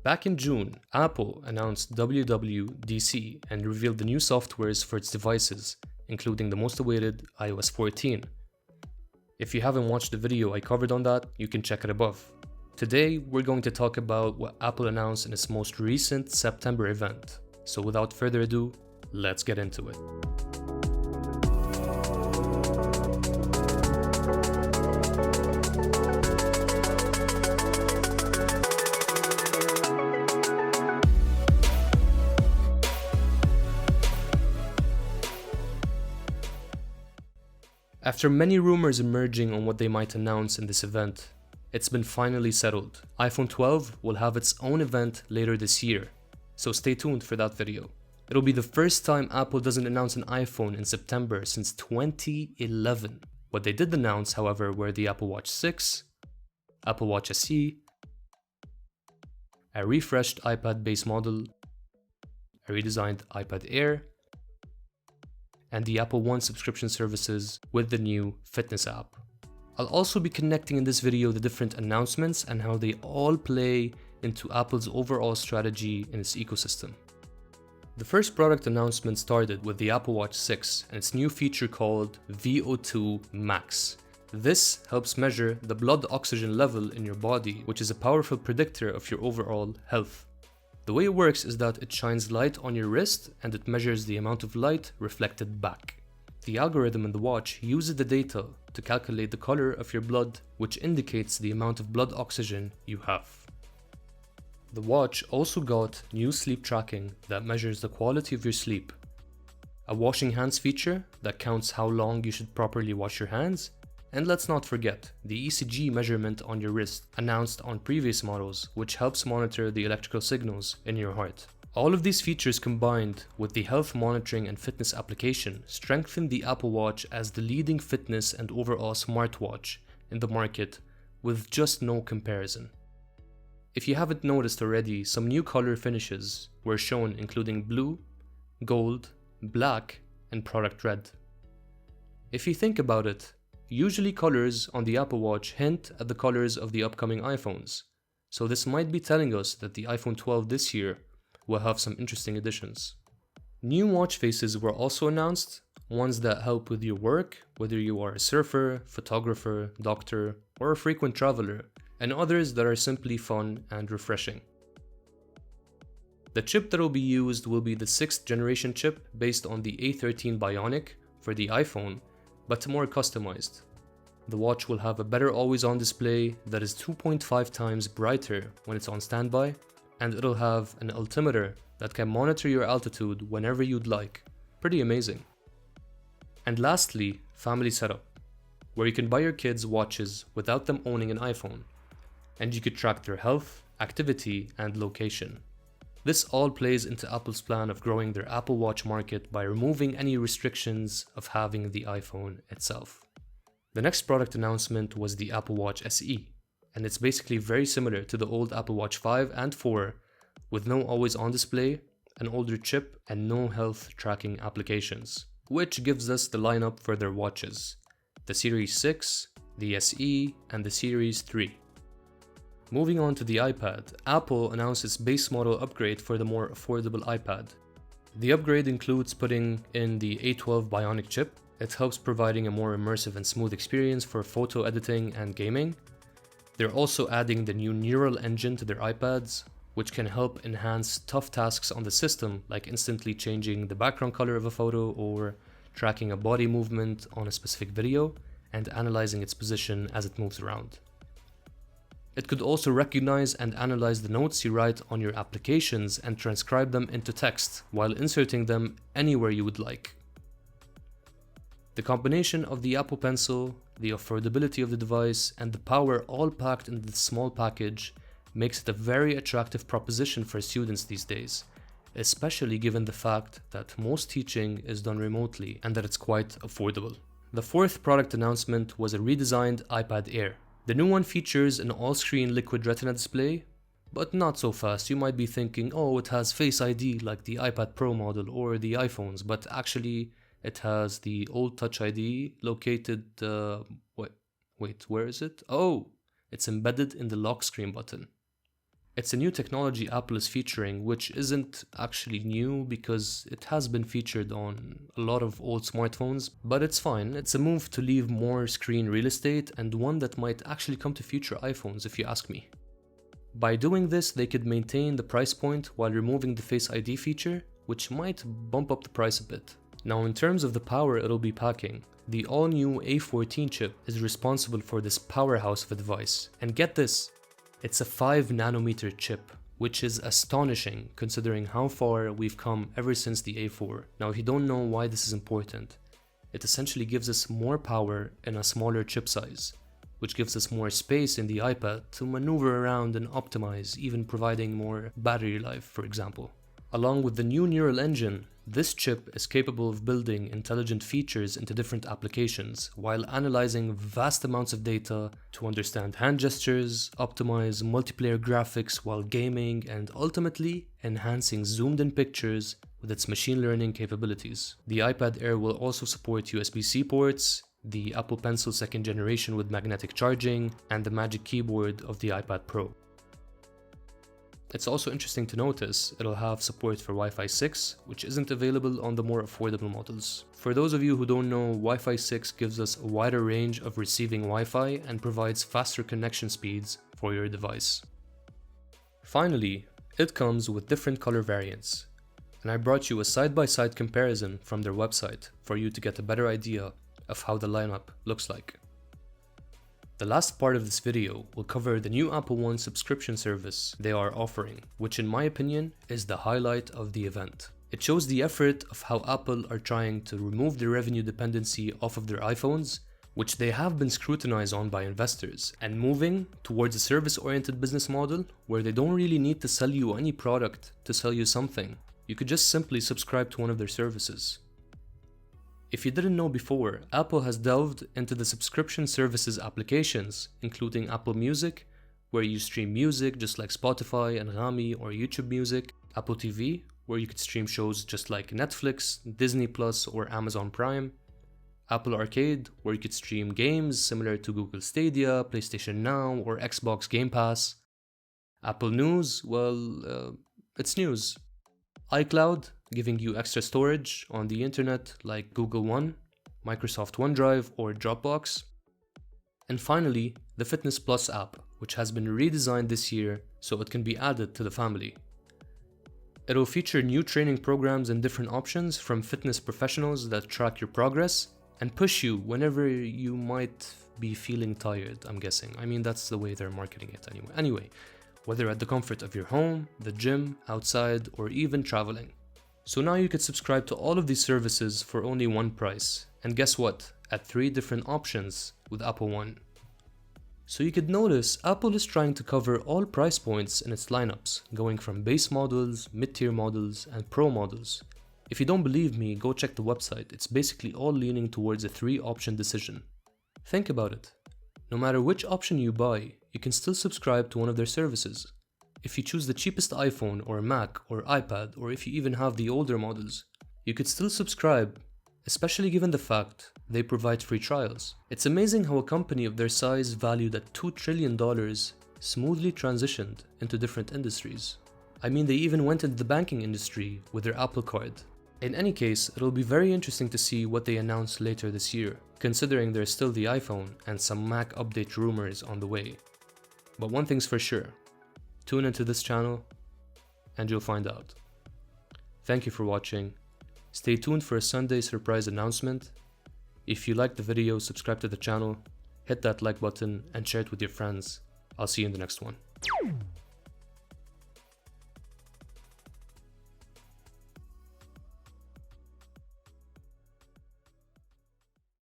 Back in June, Apple announced WWDC and revealed the new softwares for its devices, including the most awaited iOS 14. If you haven't watched the video I covered on that, you can check it above. Today, we're going to talk about what Apple announced in its most recent September event. So without further ado, let's get into it. After many rumors emerging on what they might announce in this event, it's been finally settled. iPhone 12 will have its own event later this year, so stay tuned for that video. It'll be the first time Apple doesn't announce an iPhone in September since 2011. What they did announce, however, were the AppleWatch 6, AppleWatch SE, a refreshed iPad base model, a redesigned iPad Air, and the Apple One subscription services with the new fitness app. I'll also be connecting in this video the different announcements and how they all play into Apple's overall strategy in its ecosystem. The first product announcement started with the Apple Watch 6 and its new feature called VO2 Max. This helps measure the blood oxygen level in your body, which is a powerful predictor of your overall health. The way it works is that it shines light on your wrist and it measures the amount of light reflected back. The algorithm in the watch uses the data to calculate the color of your blood, which indicates the amount of blood oxygen you have. The watch also got new sleep tracking that measures the quality of your sleep, a washing hands feature that counts how long you should properly wash your hands, and let's not forget the ECG measurement on your wrist announced on previous models, which helps monitor the electrical signals in your heart. All of these features combined with the health monitoring and fitness application strengthen the Apple Watch as the leading fitness and overall smartwatch in the market with just no comparison. If you haven't noticed already, some new color finishes were shown, including blue, gold, black, and product red. If you think about it, usually colors on the Apple Watch hint at the colors of the upcoming iPhones, so this might be telling us that the iPhone 12 this year will have some interesting additions. New watch faces were also announced, ones that help with your work, whether you are a surfer, photographer, doctor, or a frequent traveler, and others that are simply fun and refreshing. The chip that will be used will be the 6th generation chip based on the A13 Bionic for the iPhone, but more customized. The watch will have a better always-on display that is 2.5 times brighter when it's on standby, and it'll have an altimeter that can monitor your altitude whenever you'd like. Pretty amazing. And lastly, family setup, where you can buy your kids watches without them owning an iPhone, and you could track their health, activity, and location. This all plays into Apple's plan of growing their Apple Watch market by removing any restrictions of having the iPhone itself. The next product announcement was the Apple Watch SE, and it's basically very similar to the old Apple Watch 5 and 4, with no always-on display, an older chip, and no health tracking applications, which gives us the lineup for their watches: the Series 6, the SE, and the Series 3. Moving on to the iPad, Apple announced its base model upgrade for the more affordable iPad. The upgrade includes putting in the A12 Bionic chip. It helps providing a more immersive and smooth experience for photo editing and gaming. They're also adding the new neural engine to their iPads, which can help enhance tough tasks on the system, like instantly changing the background color of a photo or tracking a body movement on a specific video and analyzing its position as it moves around. It could also recognize and analyze the notes you write on your applications and transcribe them into text while inserting them anywhere you would like. The combination of the Apple Pencil, the affordability of the device, and the power all packed into this small package makes it a very attractive proposition for students these days, especially given the fact that most teaching is done remotely and that it's quite affordable. The fourth product announcement was a redesigned iPad Air. The new one features an all-screen liquid retina display, but not so fast. You might be thinking, oh, it has Face ID like the iPad Pro model or the iPhones, but actually it has the old Touch ID located, wait, where is it? Oh, it's embedded in the lock screen button. It's a new technology Apple is featuring, which isn't actually new because it has been featured on a lot of old smartphones, but it's fine. It's a move to leave more screen real estate and one that might actually come to future iPhones if you ask me. By doing this, they could maintain the price point while removing the Face ID feature, which might bump up the price a bit. Now, in terms of the power it'll be packing, the all-new A14 chip is responsible for this powerhouse of a device. And get this, it's a 5nm chip, which is astonishing considering how far we've come ever since the A4. Now, if you don't know why this is important, it essentially gives us more power in a smaller chip size, which gives us more space in the iPad to maneuver around and optimize, even providing more battery life, for example. Along with the new neural engine, this chip is capable of building intelligent features into different applications while analyzing vast amounts of data to understand hand gestures, optimize multiplayer graphics while gaming, and ultimately enhancing zoomed-in pictures with its machine learning capabilities. The iPad Air will also support USB-C ports, the Apple Pencil 2nd generation with magnetic charging, and the Magic Keyboard of the iPad Pro. It's also interesting to notice it'll have support for Wi-Fi 6, which isn't available on the more affordable models. For those of you who don't know, Wi-Fi 6 gives us a wider range of receiving Wi-Fi and provides faster connection speeds for your device. Finally, it comes with different color variants, and I brought you a side-by-side comparison from their website for you to get a better idea of how the lineup looks like. The last part of this video will cover the new Apple One subscription service they are offering, which in my opinion is the highlight of the event. It shows the effort of how Apple are trying to remove the revenue dependency off of their iPhones, which they have been scrutinized on by investors, and moving towards a service-oriented business model where they don't really need to sell you any product to sell you something. You could just simply subscribe to one of their services. If you didn't know before, Apple has delved into the subscription services applications, including Apple Music, where you stream music just like Spotify and Rami or YouTube Music, Apple TV, where you could stream shows just like Netflix, Disney Plus or Amazon Prime, Apple Arcade, where you could stream games similar to Google Stadia, PlayStation Now or Xbox Game Pass, Apple News, it's news, iCloud, giving you extra storage on the internet like Google One, Microsoft OneDrive or Dropbox. And finally, the Fitness Plus app, which has been redesigned this year so it can be added to the family. It'll feature new training programs and different options from fitness professionals that track your progress and push you whenever you might be feeling tired, I'm guessing. I mean, that's the way they're marketing it anyway. Anyway, whether at the comfort of your home, the gym, outside, or even traveling. So now you could subscribe to all of these services for only one price. And guess what? At 3 different options with Apple One. So you could notice Apple is trying to cover all price points in its lineups, going from base models, mid-tier models, and pro models. If you don't believe me, go check the website. It's basically all leaning towards a 3-option decision. Think about it. No matter which option you buy, you can still subscribe to one of their services. If you choose the cheapest iPhone or Mac or iPad, or if you even have the older models, you could still subscribe, especially given the fact they provide free trials. It's amazing how a company of their size, valued at $2 trillion, smoothly transitioned into different industries. I mean, they even went into the banking industry with their Apple Card. In any case, it'll be very interesting to see what they announce later this year, considering there's still the iPhone and some Mac update rumors on the way. But one thing's for sure, tune into this channel and you'll find out. Thank you for watching. Stay tuned for a Sunday surprise announcement. If you liked the video, subscribe to the channel, hit that like button and share it with your friends. I'll see you in the next one.